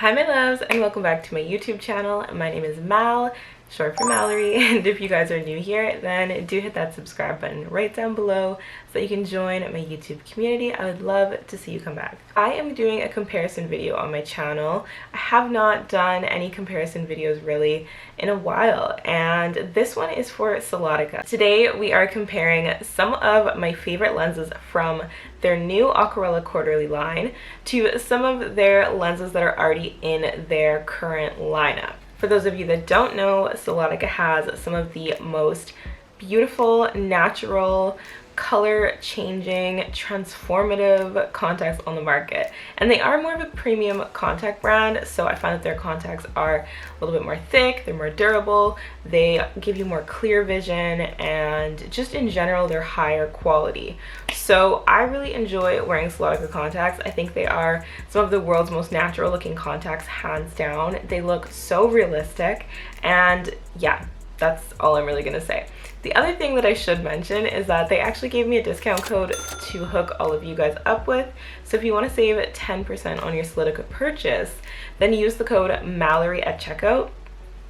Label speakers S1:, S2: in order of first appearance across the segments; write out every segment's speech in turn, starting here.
S1: Hi my loves, and welcome back to my YouTube channel. My name is Mal, short for Mallory, and if you guys are new here, then do hit that subscribe button right down below so that you can join my YouTube community. I would love to see you come back. I am doing a comparison video on my channel. I have not done any comparison videos really in a while, and this one is for Solotica. Today we are comparing some of my favorite lenses from their new Aquarella quarterly line to some of their lenses that are already in their current lineup. For those of you that don't know, Solotica has some of the most beautiful, natural, color-changing, transformative contacts on the market. And they are more of a premium contact brand, so I find that their contacts are a little bit more thick, they're more durable, they give you more clear vision, and just in general, they're higher quality. So I really enjoy wearing Solotica contacts. I think they are some of the world's most natural looking contacts, hands down. They look so realistic, and yeah, that's all I'm really gonna say. The other thing that I should mention is that they actually gave me a discount code to hook all of you guys up with. So if you want to save 10% on your Solotica purchase, then use the code Mallory at checkout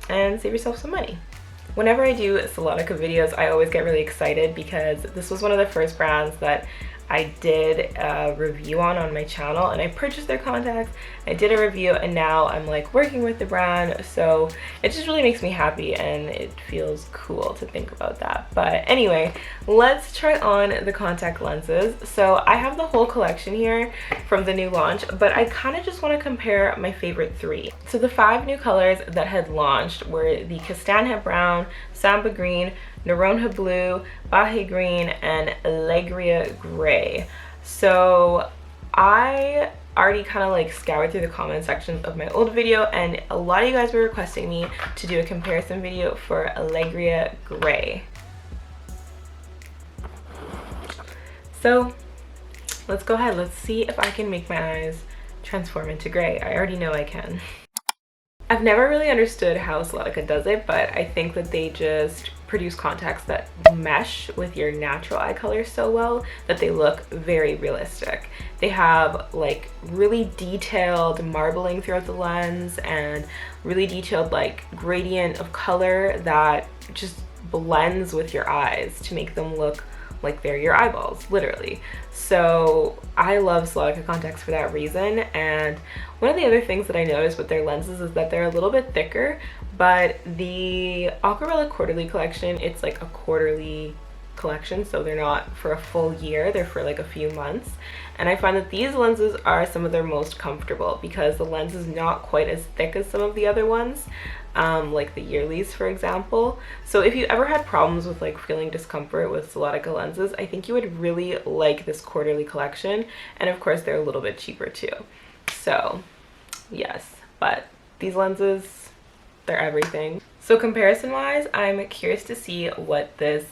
S1: and save yourself some money. Whenever I do Solotica videos, I always get really excited because this was one of the first brands that I did a review on my channel, and I purchased their contacts, I did a review, and now I'm like working with the brand, so it just really makes me happy and it feels cool to think about that. But anyway, let's try on the contact lenses. So I have the whole collection here from the new launch, but I kind of just want to compare my favorite three. So the 5 new colors that had launched were the Castanha Brown, Samba Green, Noronha Blue, Bahia Green, and Allegria Gray. So I already kind of like scoured through the comment sections of my old video, and a lot of you guys were requesting me to do a comparison video for Allegria Gray. So let's go ahead, let's see if I can make my eyes transform into gray. I already know I can. I've never really understood how Solotica does it, but I think that they just produce contacts that mesh with your natural eye color so well that they look very realistic. They have like really detailed marbling throughout the lens and really detailed like gradient of color that just blends with your eyes to make them look like they're your eyeballs, literally. So I love Solotica contacts for that reason. And one of the other things that I noticed with their lenses is that they're a little bit thicker, but the Aquarella quarterly collection, it's like a quarterly collection, so they're not for a full year, they're for like a few months. And I find that these lenses are some of their most comfortable because the lens is not quite as thick as some of the other ones, like the yearlies, for example. So if you ever had problems with like feeling discomfort with Solotica lenses, I think you would really like this quarterly collection. And of course, they're a little bit cheaper too. So yes, but these lenses, they're everything. So comparison wise, I'm curious to see what this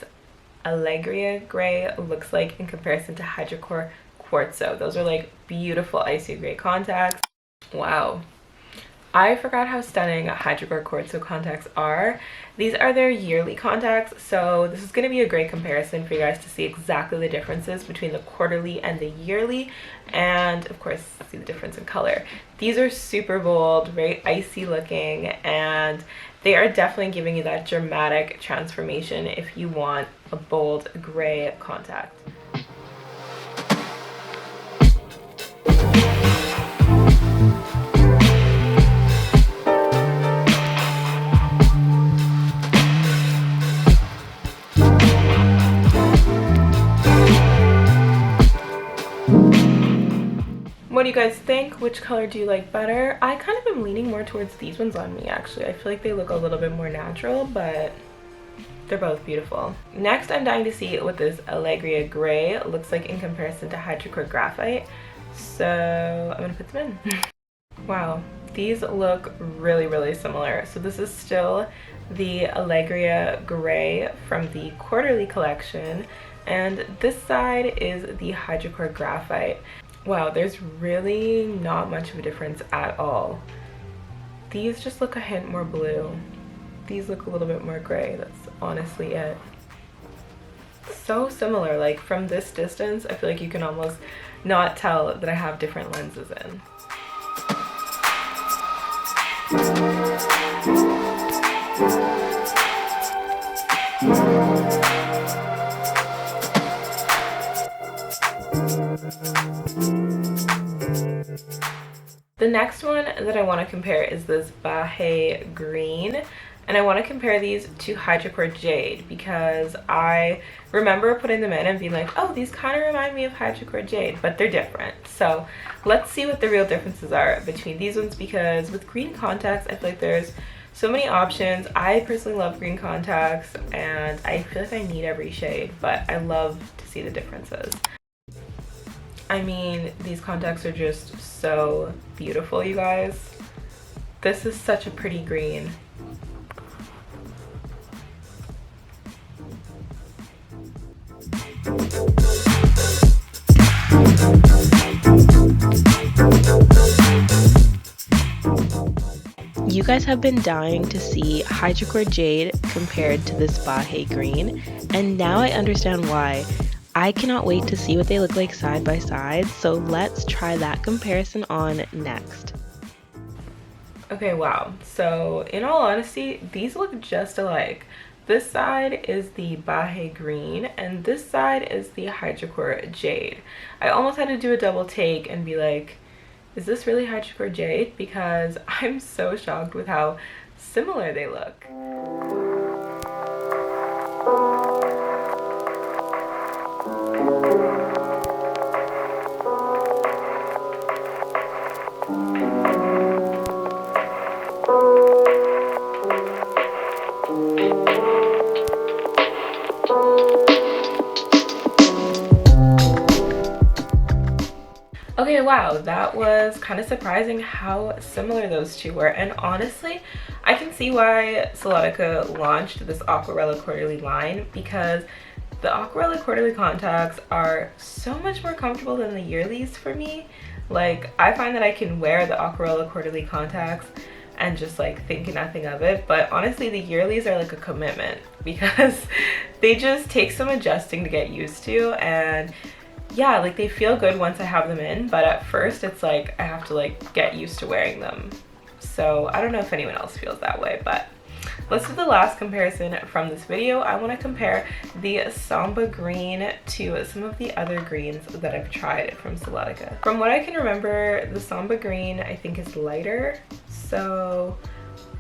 S1: Allegria Gray looks like in comparison to Hidrocor Quartzo. Those are like beautiful icy gray contacts. Wow, I forgot how stunning Hidrocor Quartzo contacts are. These are their yearly contacts, so this is going to be a great comparison for you guys to see exactly the differences between the quarterly and the yearly, and of course see the difference in color. These are super bold, very icy looking, and they are definitely giving you that dramatic transformation if you want a bold gray contact. What do you guys think? Which color do you like better? I kind of am leaning more towards these ones on me, actually. I feel like they look a little bit more natural, but they're both beautiful. Next, I'm dying to see what this Allegria Gray looks like in comparison to Hidrocor Graphite. So I'm gonna put them in. Wow, these look really, really similar. So this is still the Allegria Gray from the quarterly collection, and this side is the Hidrocor Graphite. Wow, there's really not much of a difference at all. These just look a hint more blue. These look a little bit more gray. That's honestly it. So similar, like from this distance, I feel like you can almost not tell that I have different lenses in. The next one that I want to compare is this Bahia Green, and I want to compare these to Hidrocor Jade because I remember putting them in and being like, oh, these kind of remind me of Hidrocor Jade, but they're different. So let's see what the real differences are between these ones, because with green contacts, I feel like there's so many options. I personally love green contacts and I feel like I need every shade, but I love to see the differences. I mean, these contacts are just so beautiful, you guys. This is such a pretty green. You guys have been dying to see Hidrocor Jade compared to this Bahia Green, and now I understand why. I cannot wait to see what they look like side by side, so let's try that comparison on next. Okay, wow. So in all honesty, these look just alike. This side is the Bahia Green and this side is the Hidrocor Jade. I almost had to do a double take and be like, is this really Hidrocor Jade? Because I'm so shocked with how similar they look. Okay, wow, that was kind of surprising how similar those two were, and honestly, I can see why Solotica launched this Aquarella quarterly line, because the Aquarella quarterly contacts are so much more comfortable than the yearlies for me. Like, I find that I can wear the Aquarella quarterly contacts and just like think nothing of it, but honestly the yearlies are like a commitment because they just take some adjusting to get used to, and yeah, like they feel good once I have them in, but at first it's like I have to like get used to wearing them. So I don't know if anyone else feels that way, but let's do the last comparison from this video. I want to compare the Samba Green to some of the other greens that I've tried from Solotica. From what I can remember, the Samba Green I think is lighter, so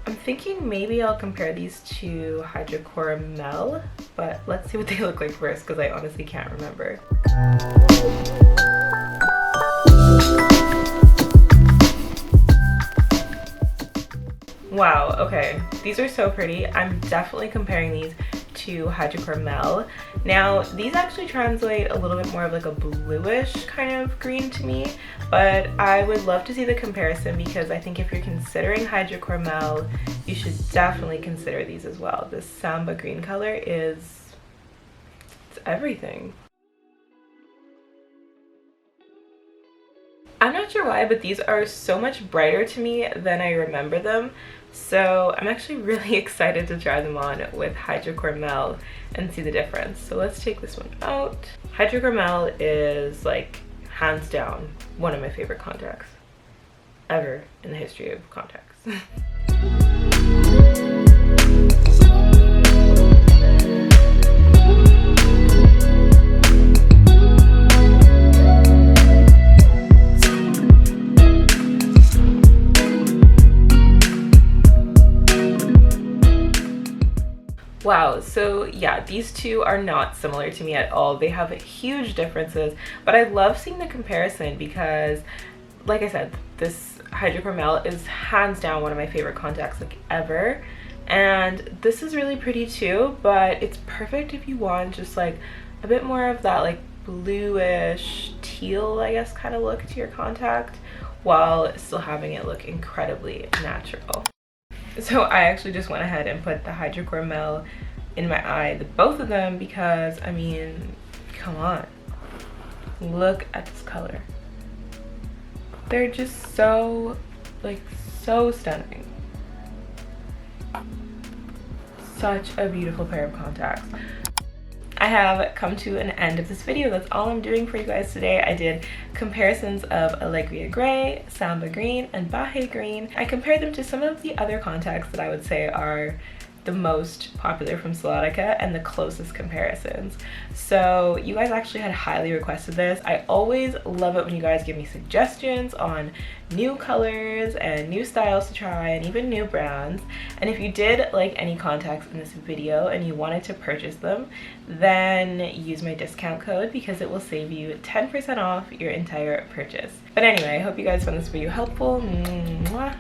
S1: I'm thinking maybe I'll compare these to Hidrocor Mel, but let's see what they look like first because I honestly can't remember. Wow, okay, these are so pretty. I'm definitely comparing these to Hidrocor Mel. Now, these actually translate a little bit more of like a bluish kind of green to me, but I would love to see the comparison because I think if you're considering Hidrocor Mel, you should definitely consider these as well. This Samba Green color it's everything. I'm not sure why, but these are so much brighter to me than I remember them. So I'm actually really excited to try them on with Hidrocor Mel and see the difference. So let's take this one out. Hidrocor Mel is like hands down one of my favorite contacts ever in the history of contacts. Wow, so yeah, these two are not similar to me at all. They have huge differences, but I love seeing the comparison because, like I said, this Hidrocor Mel is hands down one of my favorite contacts like ever. And this is really pretty too, but it's perfect if you want just like a bit more of that like bluish teal, I guess, kind of look to your contact while still having it look incredibly natural. So I actually just went ahead and put the Hidrocor Mel in my eye, both of them, because I mean, come on, look at this color. They're just so, like, so stunning. Such a beautiful pair of contacts. I have come to an end of this video. That's all I'm doing for you guys today. I did comparisons of Allegria Gray, Samba Green, and Bahia Green. I compared them to some of the other contacts that I would say are the most popular from Solotica and the closest comparisons. So you guys actually had highly requested this. I always love it when you guys give me suggestions on new colors and new styles to try and even new brands. And if you did like any contacts in this video and you wanted to purchase them, then use my discount code because it will save you 10% off your entire purchase. But anyway, I hope you guys found this video helpful. Mwah.